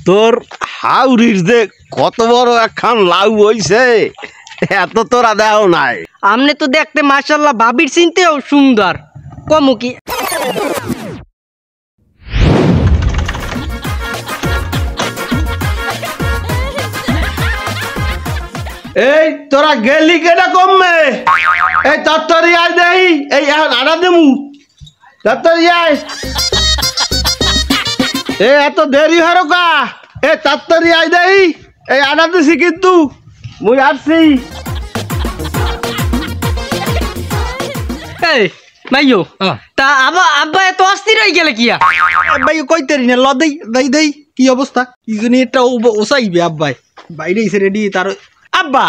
তোর হাউরির যে কত বড় একখান লাউ হইছে এত তোরা দেও নাই। আমনে তো দেখতে মাশাআল্লাহ ভাবির চিনতেও সুন্দর কমু কি। এই তোরা গেলি কেডা কমবে? এই তত্তরি আয় দেই, এই এখন আনা দেমু তত্তরি আয়। এ এত দেরি হলো কা? এ তত্তরি আয় দেই, এই আনা দিছি কিন্তু মুই আসছি। এই ভাইও তা আব্বা এত অস্থির হয়ে গেলে কিয়া? ভাই কইতেরি না ল দেই দেই দেই কি অবস্থা কি জানি এটা ওসাইবে আব্বাই বাইরে এসে রেডি তার। আব্বা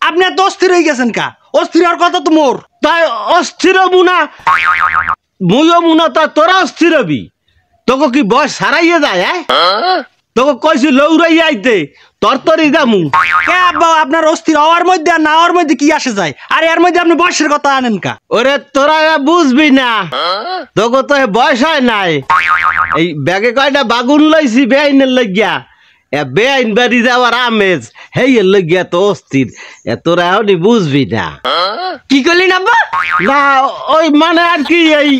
আপনি এত অস্থির হয়ে গেছেন কা? অস্থির হওয়ার কথা তো মোর। তাই অস্থির মুনা মুইও মুনা তা তোরা অস্থির হবি? তোকে কি বয়স হারাইয়ে যায়? তোকে কইছি লৌরাইয়া আইতে তরতরি দামু। কে আব্বা আপনার অস্থির হওয়ার মধ্যে আর না হওয়ার মধ্যে কি আসে যায়? আর এর মধ্যে আপনি বয়সের কথা আনেন কা? ওরে তোরা বুঝবি না, তোকে তো বয়স হয় নাই। এই ব্যাগে কয়টা বাগুন লইছি বেআইনের লইয়া, বেআইন বাড়ি যাওয়ার আমেজ হেই এর লইয়া তো অস্থির। তোরা এখনই বুঝবি না। কি করলি না আব্বা? না ওই মানে আর কি এই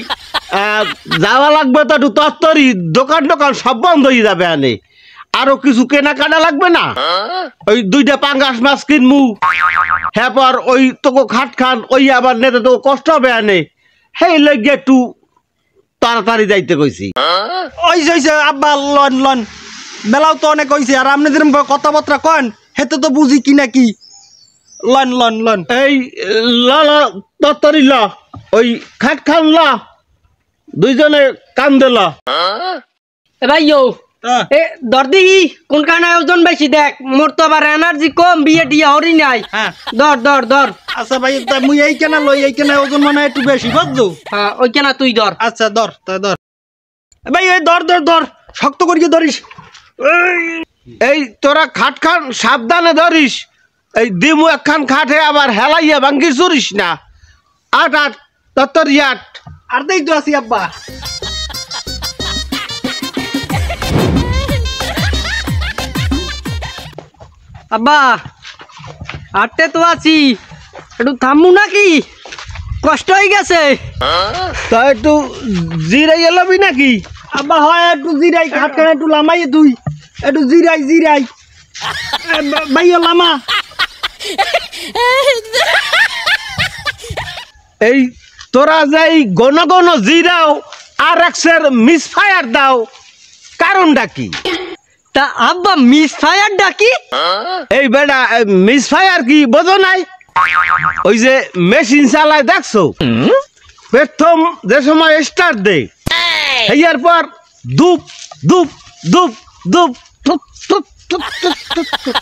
যাওয়া লাগবে তো একটু তত্তরি, দোকান টোকান সব বন্ধ হয়ে যাবে। আনে আরো কিছু কেনাকাটা লাগবে না? ওই 2টা পাঙ্গাস মাছ কিনমু, হ্যাঁ পর ওই তোকে খাট খান ওই আবার নেতে তো কষ্ট হবে। আনে হেই লইয়া একটু তাড়াতাড়ি যাইতে কইছি। ওইছে আব্বা লন লন মেলাও তো অনেক হয়েছে আর আপনি যেরকম কথাবার্তা কন হেতে তো বুঝি কি না কি। লন লন লন এই ল ল তত্তরি ল, ওই খাট খান ল, দুইজনে কান দে ল। ভাইও এ দর্দি কোন কানা ওজন বেশি দেখ, মোর তো আবার এনার্জি কম, বিয়ে টিয়া হরি নাই। হ্যাঁ ধর ধর ধর। আচ্ছা ভাই মুই এই কেনা লই, এই কেনা ওজন মনে হয় একটু বেশি বুঝছো? হ্যাঁ ওই কেনা তুই ধর। আচ্ছা ধর তা ধর ভাই এই ধর ধর ধর শক্ত করিয়ে ধরিস। এই তোরা খাট খান সাবধানে ধরিস, এই দিমু একখান খাটে আবার হেলাইয়া ভাঙ্গি চুরিস না। আট আট তত্তরি আট। আর দেই তো আছি আব্বা। আব্বা আটতে তো আছি, একটু থামু নাকি? কষ্ট হয়ে গেছে। তা একটু জিরাই এলাবি নাকি? আব্বা হয় একটু জিরাই খাট খান একটু লামাই তুই একটু জিরাই জিরাই ভাইয়া লামা। এই তোরা যাই গণ গণ জিরাও আর একসের মিসফায়ার দাও, কারণটা কি? তা আব্বা মিস ফায়ার ডাকি? এই বেটা মিসফায়ার কি বোঝো নাই? ওই যে মেশিন চালায় দেখছো, প্রথম যে সময় স্টার্ট দে হেয়ার পর ধূপ ধূপ ধূপ ধূপ ধূপ ধূপ ধূপ ধূপ ধূপ।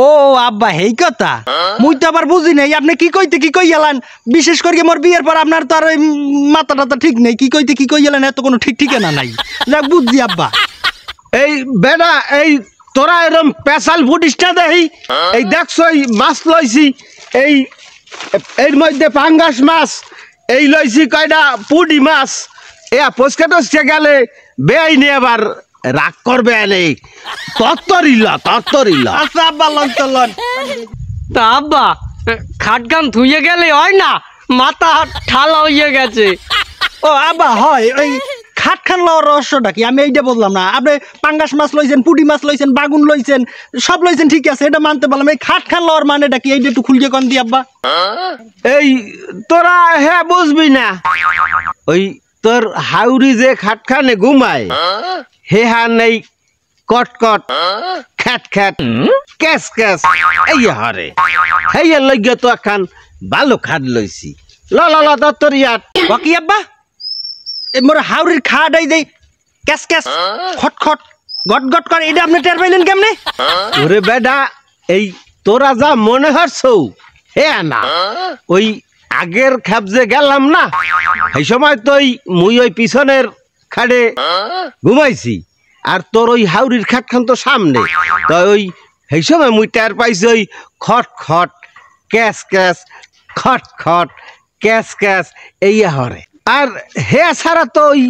ও আব্বা হেই কথা মুই তো আবার বুঝি নাই আপনি কি কইতে কি কই গেলেন। বিশেষ করে মোর বিয়ের পর আপনার তো আর ওই মাথা টাথা ঠিক নেই, কি কইতে কি কই গেলেন এত কোনো ঠিক ঠিকানা নাই। যাক বুঝছি আব্বা। এই বেটা এই তোরা এরম স্পেশাল ফুডিসটা দেই, এই দেখছো এই মাছ লইছি, এই এর মধ্যে পাঙ্গাস মাছ, এই লইছি কয়টা পুডি মাছ। পচকে টসকে গেলে বেআইনি আবার রাগ করবে। আনে তত্তরিলা তত্তরিলা। আচ্ছা আব্বা লন তো লন। তা আব্বা খাট গান ধুয়ে গেলে হয় না? মাথা ঠালা হয়ে গেছে। ও আব্বা হয় ওই খাট খান লওয়ার রহস্যটা কি আমি এইটা বললাম না। আপনি পাঙ্গাস মাছ লইছেন, পুঁটি মাছ লইছেন, বাগুন লইছেন, সব লইছেন ঠিক আছে, এটা মানতে পারলাম। এই খাট খান লওয়ার মানেটা কি এইটা একটু খুলিয়ে কন দি আব্বা। এই তোরা হ্যাঁ বুঝবি না, ওই তোর হাউরি যে খাটখানে ঘুমায় হে হা নেই কটকট খ্যাট খ্যাট ক্যাস ক্যাস এই হরে হেই লইগে তো একখান ভালো খাট লইছি। ল ল ল তত্তরি আট। কি আব্বা এ মোর হাউরির খাটাই দেই ক্যাস ক্যাস খট খট গট গট করে, এটা আপনি টের পাইলেন কেমনে? ওরে বেডা এই তোরা যা মনে হচ্ছো হে না, ওই আগের খেপ যে গেলাম না এই সময় তো মুই ওই পিছনের খাটে ঘুমাইছি, আর তোর ওই হাউরির খাটখান তো সামনে। তো ওই সেই সময় মুই টের পাইছি ওই খট খট ক্যাস ক্যাস খট খট ক্যাস ক্যাস এই হরে। আর হে ছাড়া তো ওই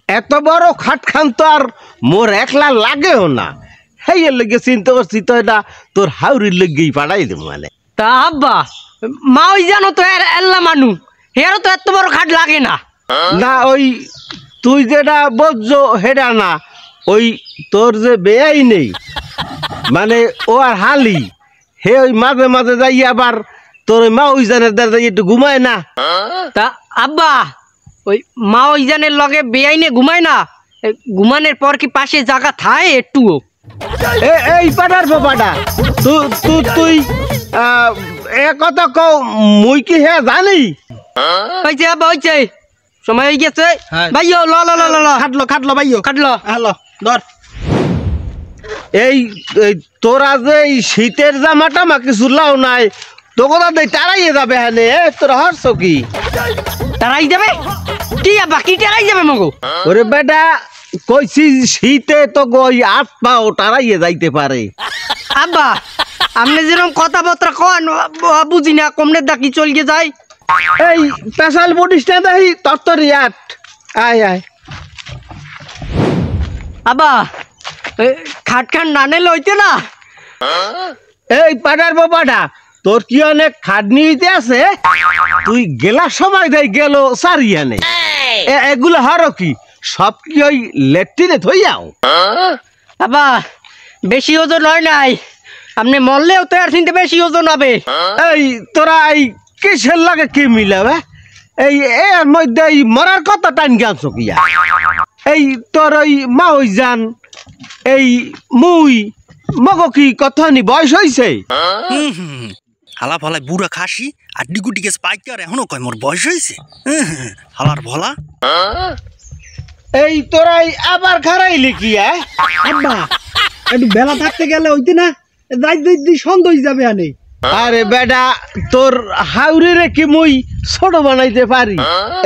এত বড় খাট খান তো আর মোর একলা লাগেও না, হেই এর লেগে চিন্তা করছি তো এটা তোর হাউরির লেগেই পাঠাই দেবো মানে। তা আব্বা মা ওই জানো তো এল্লা মানু হেরও তো এত বড় খাট লাগে না। না ওই তুই যেটা বুঝছো হেটা না, ওই তোর যে বেয়াই নেই মানে ও আর হালি হে ওই মাঝে মাঝে যাই আবার তোর ওই মা ওই জানের দ্বারা একটু ঘুমায় না। তা আব্বা ওই মা ওই জানের লগে বেআইনে ঘুমায় না, ঘুমানোর পর কি পাশে জায়গা থায় একটুও? এই পাটার বাবাটা তুই এ কথা কও মুই কি হে জানি? হয়েছে আব্বা হয়েছে, সময় হয়ে গেছে। ভাইও ল ল ল ল ল খাটলো ভাইও কাটলো। হ্যালো ধর। এই তোরা যে এই শীতের জামাটা মা কিছু লাও নাই তোকে টারাইয়ে যাবে হ্যাঁ তোরা হরছ কি? তারাই যাবে কি আব্বা, কি তারাই যাবে মগো? ওরে বেটা কইছি শীতে তো গই আট পাও টারাইয়ে যাইতে পারে। আব্বা আপনি যেরকম কথাবার্তা কন বুঝি না, কমনে দাকি চলকে যায়। এই পেশাল বডিসটা দেখি তত্তরি আট আয় আয়। আব্বা খাট খান নানে লইতে না। এই পাটার বাবাটা তোর কি অনেক খাটনি হইতে আছে? তুই গেলার সময় দেয় গেল সারিয়ানে এগুলো হারো কি সব কি ওই লেট্রিনে থই যাও? আব্বা বেশি ওজন হয় নাই, আপনি মরলেও তো আর চিনতে বেশি ওজন হবে। এই তোরা এই কিসের লাগে কি মিলাবে? এই এর মধ্যে এই মরার কথা টান গেছ কিয়া? এই তোর ওই মা ওই যান এই মুই মগ কি কথানি বয়স হইছে? হালা ফলাই বুড়া খাসি আর ডিগুটি গেছে পাইকার এখনো কয় মোর বয়স হয়েছে। হালার ভলা এই তোরাই আবার খারাইলি কি? আব্বা একটু বেলা থাকতে গেলে হইতে না, রাত সন্ধ্যা হয়ে যাবে আনে। আরে বেটা তোর হাউরি রে কি মুই ছোট বানাইতে পারি?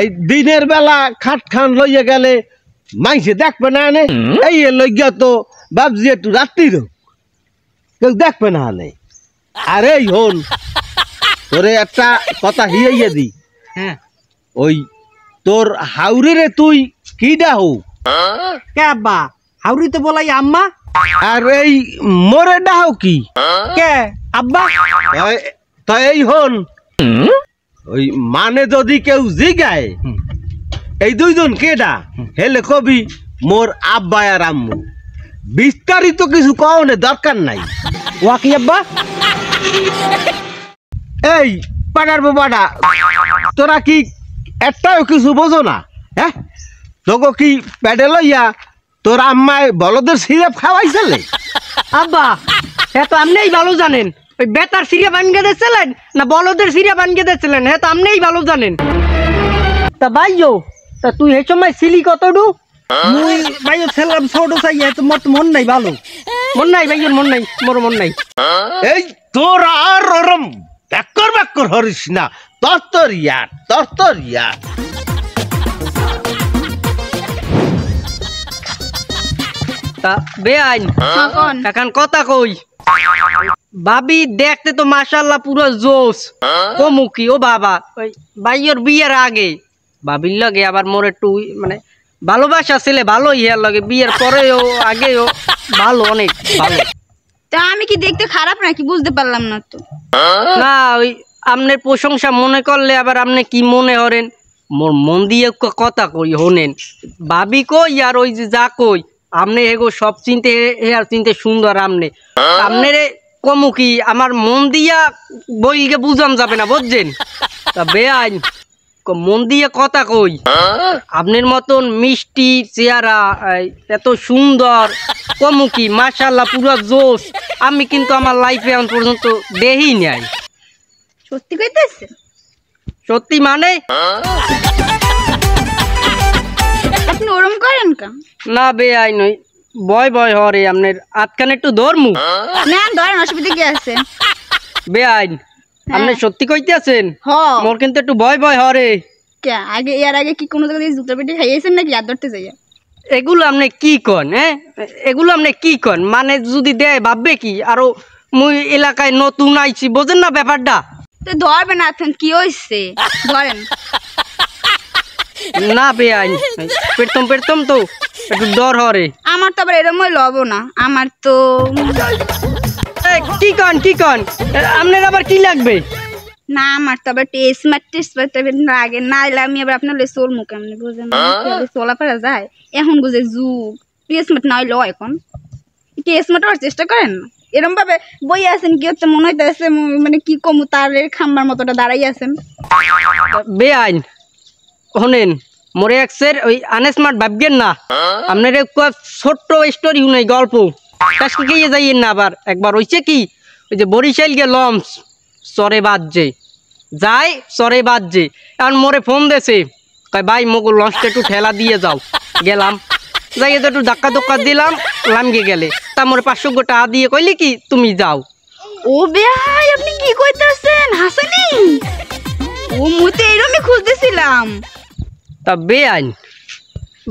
এই দিনের বেলা খাট খান লইয়া গেলে মাইসে দেখবে না আনে, এই লইয়া তো বাবজি একটু রাত্রির কেউ দেখবে না আনে। আরে হন তোরে একটা কথা হিয়াইয়া দি, হ্যাঁ ওই তোর হাউরি রে তুই কি ডাহু? কে আব্বা হাউরি তো বলাই আম্মা। আর এই মোরে ডাহু কি? কে আব্বা? তাই এই হন ওই মানে যদি কেউ জিগায় এই দুইজন কেডা হেলে কবি মোর আব্বা আর আম্মু, বিস্তারিত কিছু কওনে দরকার নাই। ওয়াকি আব্বা এই পাড়ার বাবাটা তোরা কি একটাও কিছু বোঝো না? হ্যাঁ তোকে কি পেডে লইয়া তোর আম্মায় বলদের সিরাপ খাওয়াইছিলে? আব্বা হ্যাঁ তো আপনিই ভালো জানেন, ওই বেতার সিরিয়া বানিয়ে দিয়েছিলেন না বলদের সিরিয়া বানিয়ে দিয়েছিলেন, হ্যাঁ তো আপনিই ভালো জানেন। তা ভাইও তা তুই এই সময় ছিলি কতটু? মুই ভাইও ছেলাম ছোট চাই তো মত মন নাই ভালো। মন নাই ভাইয়ের মন নাই, মোর মন নাই। এই তোর আর ওরম ব্যাকর হরিস না, তরতরিয়া তা বেআইন এখন কথা কই, ভাবি দেখতে তো মাশাআল্লাহ পুরো জোশ কমুকি। ও বাবা ওই ভাইয়ের বিয়ের আগে ভাবির লগে আবার মোর একটু মানে ভালোবাসা ছেলে ভালো, ইয়ার লগে বিয়ের পরেও আগেও ভালো, অনেক ভালো। তা আমি কি দেখতে খারাপ নাকি বুঝতে পারলাম না তো। না ওই আপনার প্রশংসা মনে করলে আবার আপনি কি মনে করেন, মোর মন দিয়ে কথা কই হনেন। ভাবি কই আর ওই যে যা কই আপনি এগো সব চিনতে আর চিনতে সুন্দর। আপনারে কমু কি আমার মন দিয়া বইকে বুঝাম যাবে না বুঝছেন? তা বেআইন মন দিয়ে কথা কই, আপনার মতন মিষ্টি চেহারা এত সুন্দর কমু কি মাশাআল্লাহ পুরো জোশ, আমি কিন্তু আমার লাইফে এখন পর্যন্ত দেই নাই। সত্যি কইতেছে? সত্যি মানে আপনি ওরম করেন কা? না বেআইন ওই ভয় হরে আপনার আটখানে একটু ধর্মু না ধরেন, অসুবিধা কি আছে? বেআইন আপনি সত্যি কইতে আছেন? মোর কিন্তু একটু ভয় হরে। কে আগে এর আগে কি কোনো জায়গায় জুতা পেটে খাইয়েছেন নাকি আর ধরতে যাইয়া? এগুলো আপনি কি কন? হ্যাঁ এগুলো আপনি কি কন? মানে যদি দেয় ভাববে কি আরো মুই এলাকায় নতুন আইছি, বোঝেন না ব্যাপারটা? তো ধরবেন না, কি হইছে ধরেন। না বেআইন পেরতম তো একটু ডর হরে। আমার তো আবার এরম লব না, আমার তো কি কন আপনার আবার কি লাগবে? না, আমার তো আবার টেস্ট লাগে না, এলে আমি আবার আপনার সোল মুখে এমনি বুঝেন সোলা পারা যায় এখন বুঝে যুগ টেস্ট না হইলো এখন টেস্ট হওয়ার চেষ্টা করেন না। এরম ভাবে বই আছেন কি হচ্ছে মনে হইতেছে মানে কি কমু তার খাম্বার মতোটা দাঁড়াই আছেন। বেআইন শোনেন মোরে একসের ওই আনস্মার্ট ভাববেন না, আপনার ছোট্ট স্টোরি শুনাই গল্প কাজকে গিয়ে যাইয়েন না। আবার একবার হইছে কি ওই যে বরিশাল গে লঞ্চ চরে বাজছে এখন মোরে ফোন দেছে কয় ভাই মোগো লঞ্চটা একটু ঠেলা দিয়ে যাও। গেলাম যাই তো একটু ধাক্কা দিলাম লামগে গেলে তা মোরে 500 টাকা দিয়ে কইলে কি তুমি যাও। ও ভাই আপনি কি কইতাছেন হাসানি? ও মুতে এরমই খুঁজতেছিলাম। তা বেআইন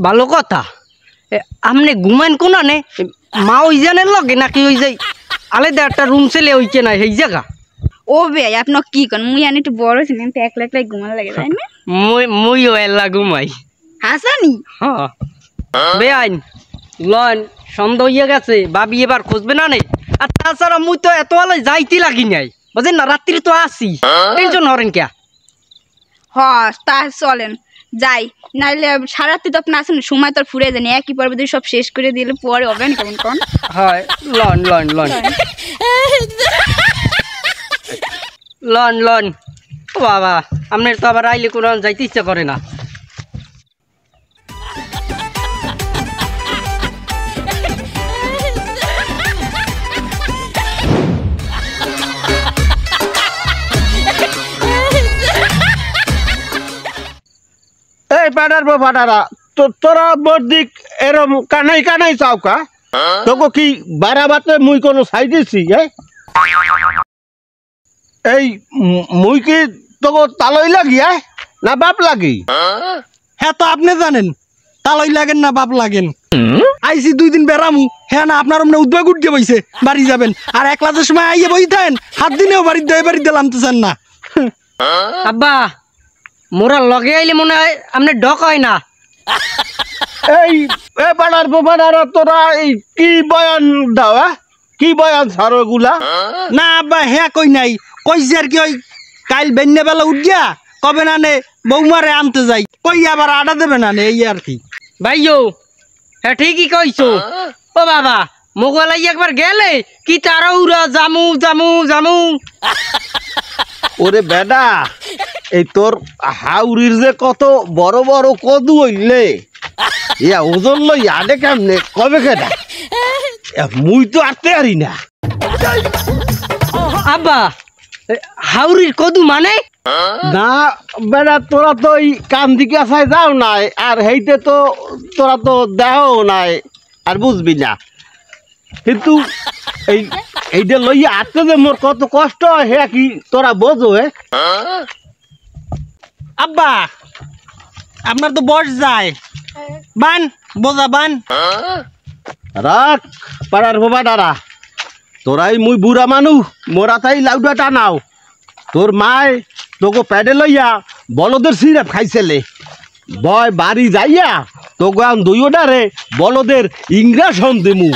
ভালো কথা আপনি ঘুমাইন কোনানে মা ওই জানের লগে নাকি ওই যে আলাদা একটা রুম ছেলে ওইকে না সেই জায়গা? ও ভাই আপনার কি কন মুই আনি একটু বড় ছিলেন তো একলা একলাই ঘুমানো লাগে তাই না? মুইও এল্লা ঘুমাই। হাসানি হ্যাঁ বেআইন লন সন্দেহ হইয়া গেছে ভাবি এবার খুঁজবে না নে। আর তাছাড়া মুই তো এত আলাই যাইতে লাগি নাই বুঝেন না, রাত্রি তো আসি টেনশন হরেন কে। হ তা চলেন যাই, নাইলে সারাত্রি তো আপনি আসেন সময় তো ফুরে জানি একই পর্বে দিয়ে সব শেষ করে দিলে পরে হবে না কেমন কন? হয় লন ও বাবা আপনার তো আবার আইলে কোনো যাইতে ইচ্ছা করে না। এই পাড়ারা তোরা বদিক এরম কানাই চাওকা তোকে কি বারাবাতে মুই কোনো সাই দিছি? এই মুই কি তোকে তালই লাগি না বাপ লাগি? হ্যাঁ তো আপনি জানেন তালই লাগেন না বাপ লাগেন। আইসি 2 দিন বেড়ামু হ্যাঁ না আপনার অমনে উদ্যোগ উঠে বইছে বাড়ি যাবেন আর 1 ক্লাসের সময় আইয়ে বই থাকেন 7 দিনেও বাড়ি দিলাম তো চান না। আব্বা মোরা লগে আইলে মনে হয় আপনি ডক হয় না। এই পাড়ারা তোরা এই কি বয়ান দাও কি বয়ান ছাড়ো এগুলা? না আব্বা হ্যাঁ কই নাই কইছি আর কি ওই কাল বেন্যা বেলা উঠিয়া কবে না নে বৌমারে আনতে যাই কই আবার আডা দেবে না নে এই আর কি। ভাইও হ্যাঁ ঠিকই কইছো। ও বাবা মোগলাই একবার গেলে কি তারা উড়া জামু। ওরে বেডা এই তোর হাউরির যে কত বড় বড় কদু হইলে ইয়া ওজন লই আডে কেমনে কবে কেডা মুই তো আটতে পারি না। আব্বা হাউরির কদু মানে? না বেড়া তোরা তো এই কান দিকে আসায় যাও নাই আর হেইতে তো তোরা তো দেও নাই আর বুঝবি না, কিন্তু এইটা লইয়া আটতে যে মোর কত কষ্ট হয় হে কি তোরা বোঝো? আব্বা আপনার তো বয়স যায় বান বোঝা বান রাখ পাড়ার বাবাডারা তোরাই মুই বুড়া মানুষ মোরা তাই লাউডা টানাও। তোর মায় তোকে প্যাডে লইয়া বলদের সিরাপ খাইছেলে বয় বাড়ি যাইয়া তোকে দুইটারে বলদের ইংরাজ হন দিমু